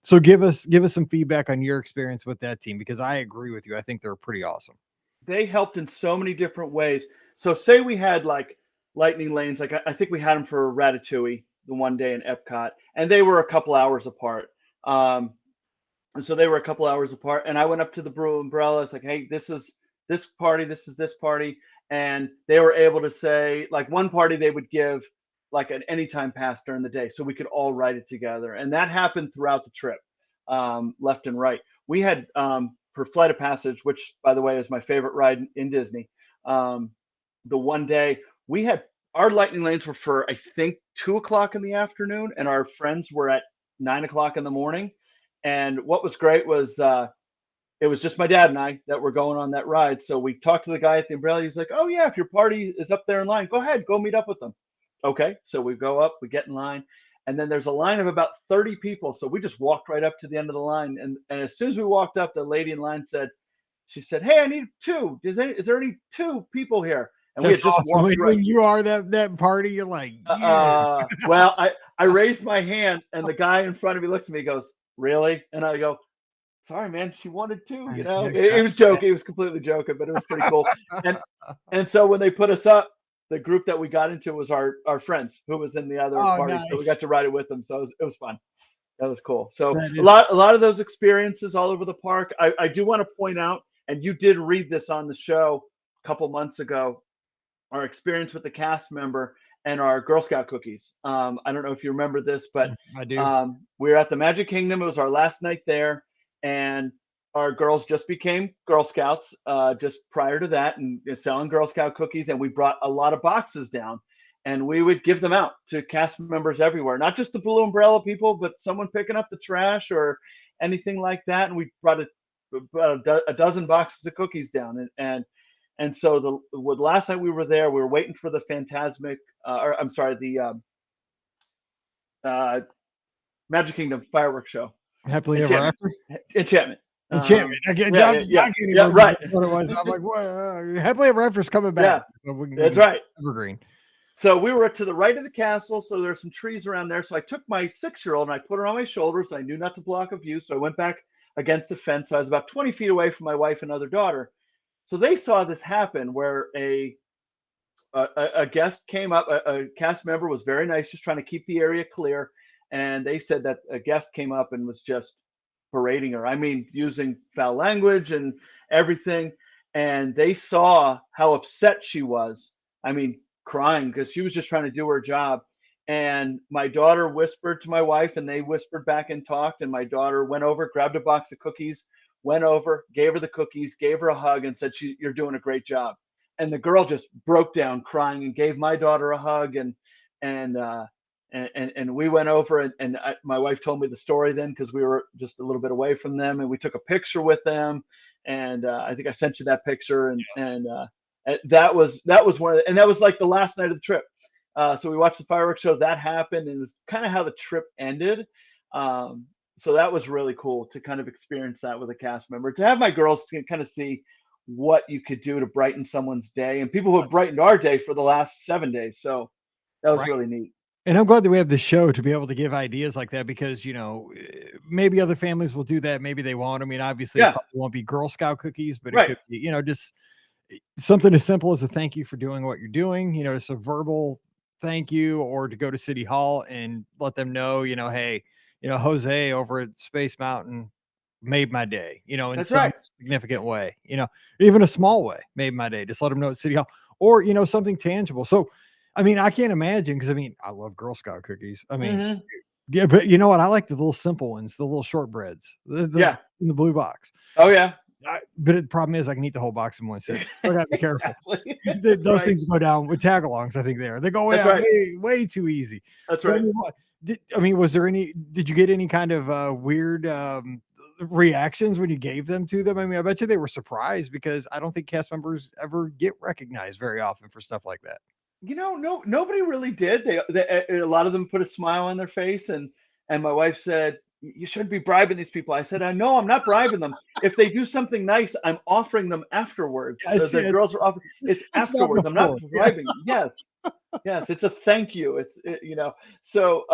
S1: So give us some feedback on your experience with that team because I agree with you. I think they're pretty awesome.
S2: They helped in so many different ways. So say we had like lightning lanes, like I think we had them for Ratatouille the one day in Epcot, and they were a couple hours apart. Um, And so they were a couple hours apart. And I went up to the Brew Umbrella. It's like, hey, this is this party, this is this party. And they were able to say, like, one party they would give like an anytime pass during the day. So we could all write it together. And that happened throughout the trip, left and right. We had for Flight of Passage, which by the way is my favorite ride in Disney. Um, the one day we had our lightning lanes were for I think 2 o'clock in the afternoon, and our friends were at 9 o'clock in the morning. And what was great was it was just my dad and I that were going on that ride. So we talked to the guy at the umbrella. He's like, "Oh yeah, if your party is up there in line, go ahead, go meet up with them." Okay, so we go up, we get in line, and then there's a line of about 30 people. So we just walked right up to the end of the line, and as soon as we walked up, the lady in line said, she said, "Hey, I need two. Is there any two people here?" And we
S1: That's
S2: had just
S1: awesome.
S2: walked right.
S1: When you are that party, you're like, yeah.
S2: Well, I raised my hand, and the guy in front of me looks at me, and goes, "Really?" And I go, "Sorry, man, she wanted to, you
S1: Yeah,
S2: know." It
S1: exactly.
S2: was joking. It was completely joking, but it was pretty cool. And and so when they put us up, the group that we got into was our friends who was in the other
S1: Oh,
S2: party, so we
S1: nice.
S2: got to ride it with them. So it was fun. That was cool. So
S1: That
S2: a
S1: is
S2: lot a lot of those experiences all over the park. I do want to point out, and you did read this on the show a couple months ago, our experience with the cast member and our Girl Scout cookies. I don't know if you remember this, but
S1: I do.
S2: we were at the Magic Kingdom. It was our last night there, and our girls just became Girl Scouts just prior to that, and selling Girl Scout cookies. And we brought a lot of boxes down, and we would give them out to cast members everywhere, not just the Blue Umbrella people, but someone picking up the trash or anything like that. And we brought a dozen boxes of cookies down, and so the last night we were there, we were waiting for the Phantasmic, or I'm sorry, the uh, Magic Kingdom fireworks show,
S1: Happily ever
S2: Enchantment,
S1: after.
S2: Enchantment.
S1: Enchantment. I
S2: Yeah, yeah, yeah,
S1: can't even
S2: yeah,
S1: remember
S2: right.
S1: what it was. I'm like, what? Happily ever after is coming
S2: Yeah,
S1: back. So we
S2: that's
S1: can
S2: right.
S1: evergreen.
S2: So we were to the right of the castle, so there's some trees around there. So I took my 6-year-old and I put her on my shoulders. I knew not to block a view, so I went back against a fence. So I was about 20 feet away from my wife and other daughter. So they saw this happen where a guest came up, a cast member was very nice, just trying to keep the area clear. And they said that a guest came up and was just berating her. I mean, using foul language and everything. And they saw how upset she was. I mean, crying because she was just trying to do her job. And my daughter whispered to my wife, and they whispered back and talked. And my daughter went over, grabbed a box of cookies, went over, gave her the cookies, gave her a hug, and said, "You're doing a great job." And the girl just broke down crying and gave my daughter a hug, and uh, and we went over, and my wife told me the story then because we were just a little bit away from them, and we took a picture with them, and I think I sent you that picture,
S1: Yes.
S2: and that was one of and that was like the last night of the trip. So we watched the fireworks show. That happened, and it was kind of how the trip ended. So that was really cool to kind of experience that with a cast member. To have my girls kind of see what you could do to brighten someone's day, and people who have brightened our day for the last 7 days. So that was
S1: Right.
S2: really neat.
S1: And I'm glad that we have the show to be able to give ideas like that because, maybe other families will do that. Maybe they won't. I mean, obviously, it
S2: Yeah,
S1: probably won't be Girl Scout cookies, but it
S2: right.
S1: could be, just something as simple as a thank you for doing what you're doing, just a verbal thank you, or to go to City Hall and let them know, hey, Jose over at Space Mountain made my day, in
S2: That's
S1: some
S2: right.
S1: significant way, even a small way made my day. Just let them know at City Hall or, something tangible. So, I mean, I can't imagine because I mean, I love Girl Scout cookies. I mean,
S2: Hmm.
S1: yeah, but you know what? I like the little simple ones, the little shortbreads, the
S2: Yeah.
S1: in the blue box.
S2: Oh yeah.
S1: But the problem is I can eat the whole box in one sitting. So I gotta be careful.
S2: Exactly.
S1: Th
S2: That's
S1: those
S2: right.
S1: things go down with tagalongs, I think they go
S2: That's
S1: out
S2: right.
S1: way, way too easy.
S2: That's
S1: But I
S2: right.
S1: mean, was there did you get any kind of, weird, reactions when you gave them to them? I mean, I bet you they were surprised because I don't think cast members ever get recognized very often for stuff like that.
S2: No, nobody really did. A lot of them put a smile on their face, and my wife said, "You shouldn't be bribing these people." I said, "I know, I'm not bribing them. If they do something nice, I'm offering them afterwards."
S1: Yeah,
S2: The girls were offering. It's
S1: it's not
S2: afterwards. I'm not
S1: before. Yeah.
S2: bribing them. Yes, yes, it's a thank you. So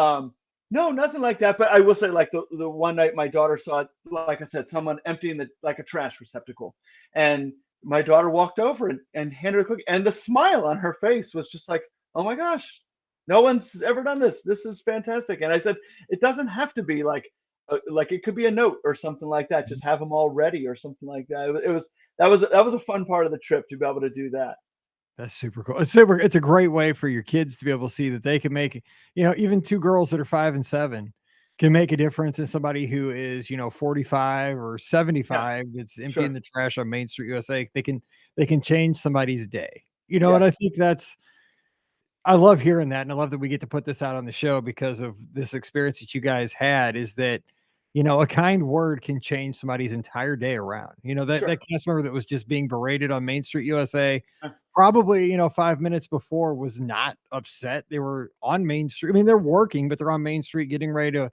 S2: no, nothing like that. But I will say, like the one night my daughter saw, like I said, someone emptying like a trash receptacle, and my daughter walked over and handed her a cookie, and the smile on her face was just like, "Oh my gosh, no one's ever done this. This is fantastic." And I said, "It doesn't have to be like it could be a note or something like that. Just have them all ready or something like that." That was a fun part of the trip to be able to do that.
S1: That's super cool. It's a great way for your kids to be able to see that they can make, even two girls that are 5 and 7 can make a difference in somebody who is, 45 or
S2: Yeah,
S1: 75 that's emptying
S2: sure.
S1: the trash on Main Street USA. They can change somebody's day. And
S2: Yes,
S1: I think I love hearing that, and I love that we get to put this out on the show because of this experience that you guys had is that, a kind word can change somebody's entire day around. That
S2: sure.
S1: cast member that was just being berated on Main Street USA,
S2: Uh,
S1: probably, 5 minutes before was not upset. They were on Main Street. I mean, they're working, but they're on Main Street getting ready to,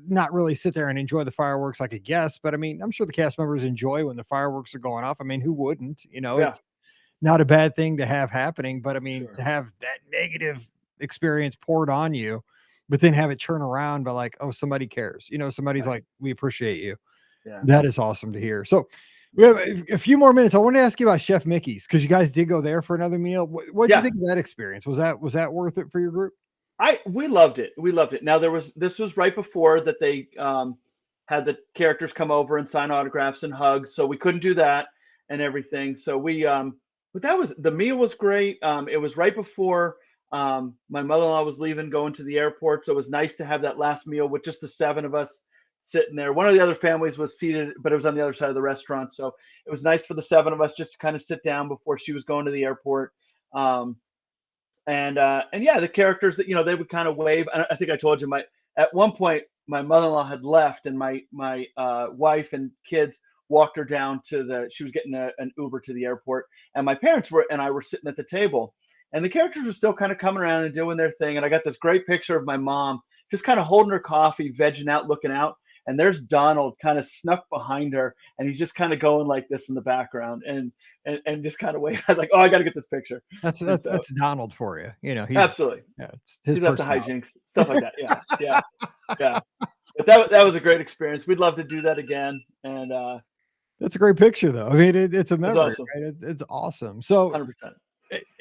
S1: not really sit there and enjoy the fireworks like a guest. But I mean, I'm sure the cast members enjoy when the fireworks are going off. I mean, who wouldn't?
S2: Yeah,
S1: It's not a bad thing to have happening, but I mean, to
S2: sure.
S1: have that negative experience poured on you, but then have it turn around by like, oh, somebody cares. Somebody's
S2: Right.
S1: like, we appreciate you.
S2: Yeah.
S1: That is awesome to hear. So, We have a few more minutes. I want to ask you about Chef Mickey's because you guys did go there for another meal. What did you
S2: Yeah.
S1: think of that experience? Was that worth it for your group?
S2: We loved it. We loved it. Now this was right before that they had the characters come over and sign autographs and hugs, so we couldn't do that and everything. So but that was the meal was great. It was right before my mother-in-law was leaving, going to the airport, so it was nice to have that last meal with just the seven of us sitting there. One of the other families was seated, but it was on the other side of the restaurant, so it was nice for the seven of us just to kind of sit down before she was going to the airport. Um, and yeah, the characters that they would kind of wave. I think I told you at one point my mother-in-law had left, and my wife and kids walked her down to she was getting an Uber to the airport, and my parents and I were sitting at the table, and the characters were still kind of coming around and doing their thing, and I got this great picture of my mom just kind of holding her coffee, vegging out, looking out, and there's Donald kind of snuck behind her, and he's just kind of going like this in the background, and just kind of wait. I was like, oh, I got to get this picture.
S1: That's
S2: And
S1: that's
S2: so,
S1: that's Donald for you.
S2: absolutely,
S1: It's his
S2: he's up to
S1: personality.
S2: hijinks, stuff like that. Yeah, yeah, yeah. But that was a great experience. We'd love to do that again, and
S1: That's a great picture, though. I mean, it's a
S2: it was
S1: memory,
S2: awesome.
S1: right? It's awesome. So,
S2: 100%.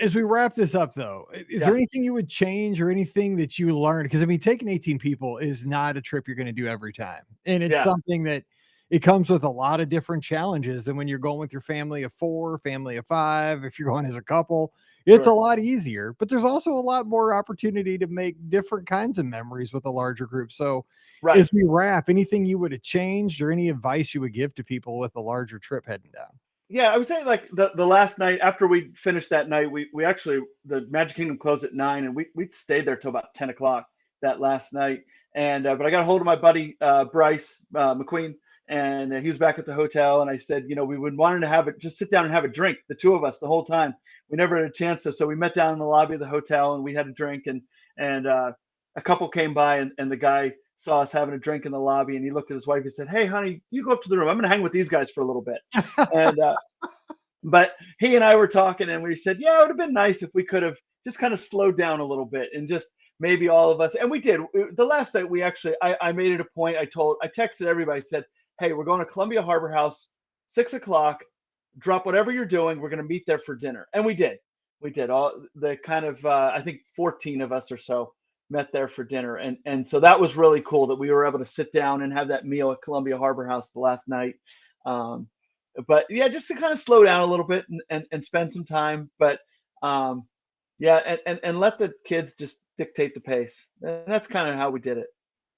S1: as we wrap this up, though, is there
S2: Yeah,
S1: anything you would change or anything that you learned? Because I mean, taking 18 people is not a trip you're going to do every time, and it's
S2: yeah,
S1: something that it comes with a lot of different challenges than when you're going with your family of 4, family of 5. If you're going as a couple, it's a
S2: sure.
S1: lot easier, but there's also a lot more opportunity to make different kinds of memories with a larger group. So,
S2: Right.
S1: as we wrap, anything you would have changed or any advice you would give to people with a larger trip heading down?
S2: Yeah, I would say like the last night after we finished that night, we actually the Magic Kingdom closed at 9, and we stayed there till about 10 o'clock that last night. And but I got a hold of my buddy Bryce McQueen, and he was back at the hotel, and I said, we would wanted to have it just sit down and have a drink, the two of us, the whole time. We never had a chance to, so we met down in the lobby of the hotel, and we had a drink, and a couple came by, and the guy saw us having a drink in the lobby, and he looked at his wife. He said, "Hey, honey, you go up to the room. I'm going to hang with these guys for a little bit." And but he and I were talking, and we said, yeah, it would have been nice if we could have just kind of slowed down a little bit, and just maybe all of us. And we did. The last night we actually, I made it a point. I texted everybody, said, hey, we're going to Columbia Harbor House, 6 o'clock. Drop whatever you're doing. We're going to meet there for dinner. And we did. We did. All the kind of, I think 14 of us or so met there for dinner. And so that was really cool that we were able to sit down and have that meal at Columbia Harbor House the last night. Um, but yeah, just to kind of slow down a little bit, and spend some time. But um, yeah, and let the kids just dictate the pace. And that's kind of how we did it.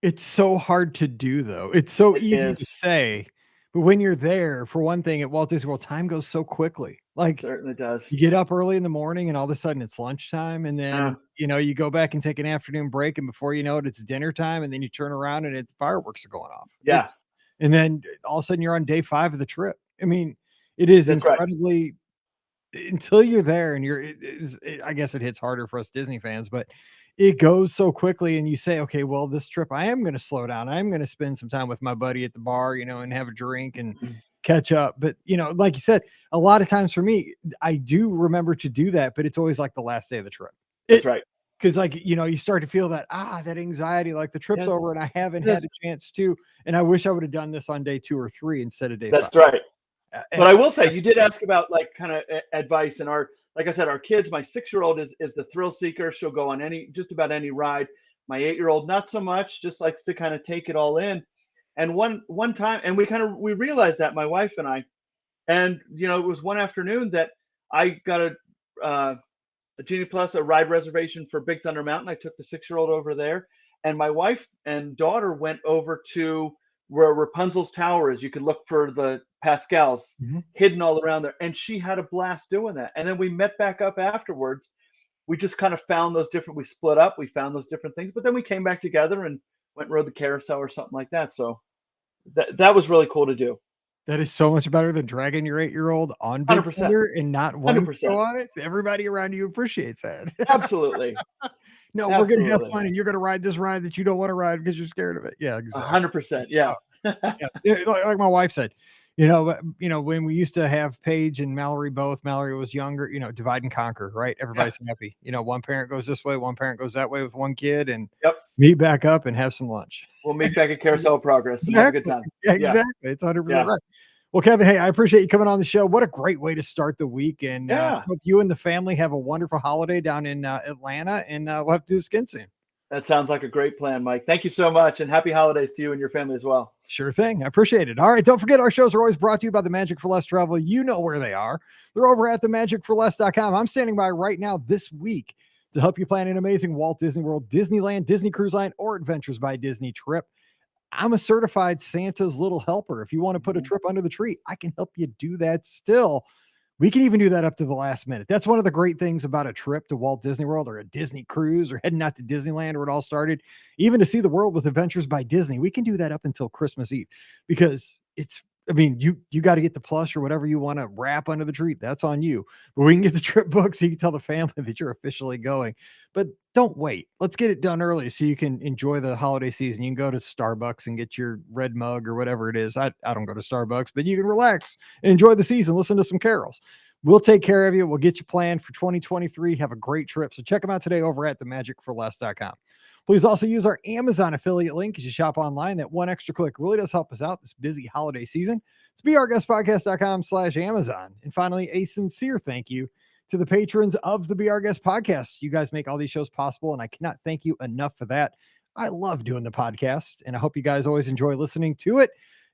S1: It's so hard to do, though. It's so
S2: It
S1: easy to
S2: is.
S1: say, but when you're there, for one thing, at Walt Disney World, time goes so quickly.
S2: It
S1: Like,
S2: certainly does.
S1: you get up early in the morning and all of a sudden it's lunchtime, and
S2: Uh,
S1: then, you go back and take an afternoon break, and before you know it, it's dinner time, and then you turn around and fireworks are going off.
S2: yeah,
S1: And then all of a sudden you're on day 5 of the trip. I mean, it is
S2: that's right.
S1: incredibly until you're there and I guess it hits harder for us Disney fans, but it goes so quickly and you say, okay, well, this trip I am going to slow down. I'm going to spend some time with my buddy at the bar, and have a drink and catch up. But, like you said, a lot of times for me, I do remember to do that, but it's always like the last day of the trip.
S2: That's
S1: It
S2: right.
S1: because like, you start to feel that anxiety, like the trip's
S2: Yes,
S1: over and I haven't had
S2: yes,
S1: a chance to, and I wish I would have done this on day 2 or 3 instead of day 5.
S2: that's right.
S1: And
S2: But I will say, you did ask about like kind of advice, and like I said, our kids. My 6-year-old is the thrill seeker. She'll go on just about any ride. My 8-year-old, not so much, just likes to kind of take it all in. And one time, and we realized that, my wife and I, and it was one afternoon that I got a Genie Plus, a ride reservation for Big Thunder Mountain. I took the 6-year-old over there, and my wife and daughter went over to where Rapunzel's tower is. You could look for the Pascals
S1: Mhm.
S2: hidden all around there, and she had a blast doing that. And then we met back up afterwards. We just kind of found those different. We split up. We found those different things, but then we came back together and went and rode the carousel or something like that. So that was really cool to do.
S1: That is so much better than dragging your 8-year-old on Big
S2: 100%.
S1: Thunder and not wanting to go
S2: 100%.
S1: on it. Everybody around you appreciates that.
S2: Absolutely.
S1: No, we're gonna have
S2: Absolutely.
S1: fun, and you're gonna ride this ride that you don't wanna ride because you're scared of it. Yeah, exactly.
S2: 100%. Yeah.
S1: Yeah, like my wife said, when we used to have Paige and Mallory both, Mallory was younger, divide and conquer, right?
S2: Yeah.
S1: Everybody's happy. One parent goes this way, one parent goes that way with one kid, and
S2: Yep.
S1: meet back up and have some lunch.
S2: We'll meet back at Carousel of Progress and have a good
S1: Exactly.
S2: time.
S1: Yeah,
S2: Yeah.
S1: exactly. It's 100%
S2: Yeah.
S1: right. Well, Kevin, hey, I appreciate you coming on the show. What a great way to start the week. And
S2: Yeah,
S1: hope you and the family have a wonderful holiday down in Atlanta. And we'll have to do this again soon.
S2: that sounds like a great plan, Mike. Thank you so much, and happy holidays to you and your family as well.
S1: Sure thing. I appreciate it. All right. Don't forget, our shows are always brought to you by the Magic for Less Travel. You know where they are. They're over at themagicforless.com. I'm standing by right now this week to help you plan an amazing Walt Disney World, Disneyland, Disney Cruise Line, or Adventures by Disney trip. I'm a certified Santa's little helper. If you want to put a
S2: Mhm.
S1: trip under the tree, I can help you do that still. We can even do that up to the last minute. That's one of the great things about a trip to Walt Disney World or a Disney cruise or heading out to Disneyland where it all started, even to see the world with Adventures by Disney. We can do that up until Christmas Eve because I mean, you got to get the plush or whatever you want to wrap under the tree. That's on you. But we can get the trip booked so you can tell the family that you're officially going. But don't wait. Let's get it done early so you can enjoy the holiday season. You can go to Starbucks and get your red mug or whatever it is. I don't go to Starbucks, but you can relax and enjoy the season, listen to some carols. We'll take care of you. We'll get you planned for 2023. Have a great trip. So check them out today over at themagicforless.com. Please also use our Amazon affiliate link as you shop online. That one extra click really does help us out this busy holiday season. It's beourguestpodcast.com/Amazon. And finally, a sincere thank you to the patrons of the Be Our Guest podcast. You guys make all these shows possible, and I cannot thank you enough for that. I love doing the podcast, and I hope you guys always enjoy listening to it.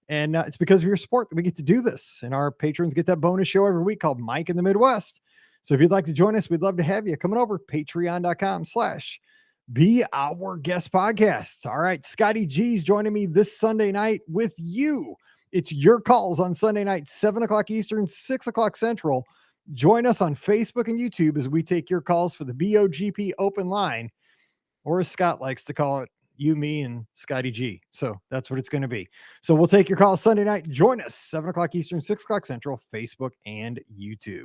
S1: And it's because of your support that we get to do this. And our patrons get that bonus show every week called Mike in the Midwest. So if you'd like to join us, we'd love to have you. Coming over, patreon.com/Be Our Guest Podcast. All right. Scotty G's joining me this Sunday night with you. It's your calls on Sunday night, 7 o'clock Eastern, 6 o'clock Central. Join us on Facebook and YouTube as we take your calls for the BOGP open line, or as Scott likes to call it, you, me, and Scotty G. So that's what it's going to be. So we'll take your calls Sunday night. Join us 7 o'clock Eastern, 6 o'clock Central, Facebook and YouTube.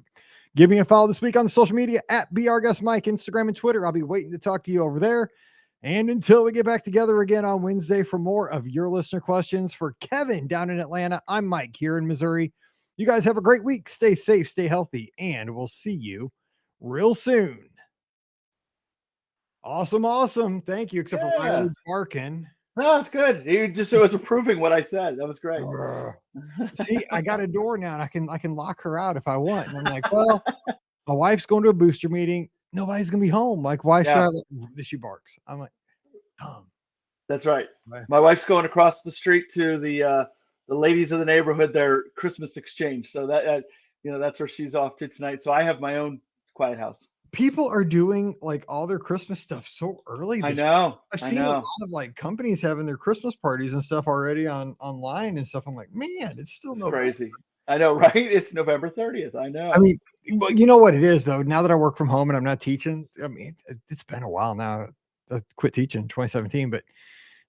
S1: Give me a follow this week on the social media at BRGuestMike, Instagram and Twitter. I'll be waiting to talk to you over there. And until we get back together again on Wednesday for more of your listener questions, for Kevin down in Atlanta, I'm Mike here in Missouri. You guys have a great week. Stay safe, stay healthy, and we'll see you real soon. Awesome, awesome. Thank you. Except for
S2: Yeah.
S1: Riley barking.
S2: No, that's good. You just was approving what I said. That was great.
S1: See, I got a door now, and I can lock her out if I want. And I'm like, well, my wife's going to a booster meeting. Nobody's gonna be home. Like, why should
S2: Yeah.
S1: She barks. I'm like, come.
S2: That's right.
S1: Right.
S2: My wife's going across the street to the ladies of the neighborhood, their Christmas exchange. So that that's where she's off to tonight. So I have my own quiet house.
S1: People are doing like all their Christmas stuff so early.
S2: I know.
S1: I've
S2: I
S1: seen a
S2: know.
S1: lot of like companies having their Christmas parties and stuff already online and stuff. I'm like, man, it's still
S2: It's
S1: no.
S2: crazy. I know, right? It's November 30th. I know.
S1: I mean, well, you know what it is though. Now that I work from home and I'm not teaching, I mean, it's been a while now. I quit teaching in 2017, but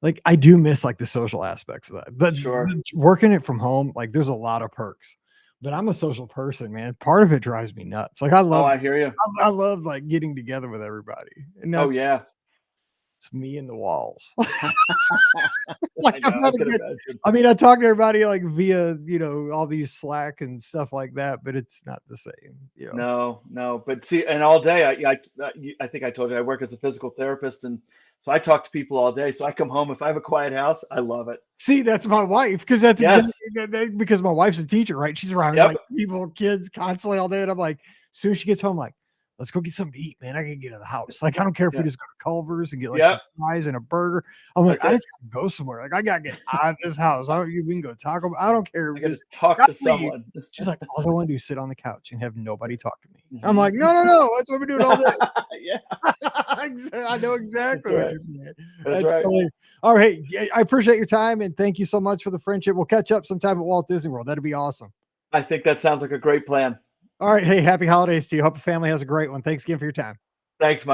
S1: like I do miss like the social aspects of that. But
S2: Sure.
S1: working it from home, like there's a lot of perks. But I'm a social person, man. Part of it drives me nuts. Like I
S2: Oh,
S1: love,
S2: I hear you.
S1: I love like getting together with everybody. And now
S2: Oh, yeah.
S1: it's me and the walls.
S2: I
S1: Like I'm
S2: know. I
S1: not a
S2: could
S1: good.
S2: imagine.
S1: I mean, I talk to everybody like via, all these Slack and stuff like that, but it's not the same.
S2: No. But see, and all day, I think I told you I work as a physical therapist, and so I talk to people all day. So I come home, if I have a quiet house, I love it.
S1: See, that's my wife because that's
S2: Yes.
S1: because my wife's a teacher, right? She's around
S2: Yep.
S1: like people, kids constantly all day, and I'm like, as soon as she gets home, like, let's go get something to eat, man. I can get out of the house. Like, I don't care if we
S2: Yeah.
S1: just go to Culver's and get like
S2: Yep.
S1: some fries and a burger. I'm like,
S2: That's
S1: I
S2: it.
S1: just gotta go somewhere. Like, I gotta get out of this house. We can go Taco. I don't care.
S2: I got to
S1: Just
S2: talk
S1: got
S2: to
S1: me.
S2: someone.
S1: She's like, all I want to do is sit on the couch and have nobody talk to me.
S2: Mhm.
S1: I'm like, no. That's what we're doing all day.
S2: Yeah,
S1: I know exactly
S2: That's
S1: what
S2: right.
S1: you're saying.
S2: that's right.
S1: Funny. All right. Yeah, I appreciate your time and thank you so much for the friendship. We'll catch up sometime at Walt Disney World. That'd be awesome.
S2: I think that sounds like a great plan.
S1: All right. Hey, happy holidays to you. Hope the family has a great one. Thanks again for your time.
S2: Thanks, Mike.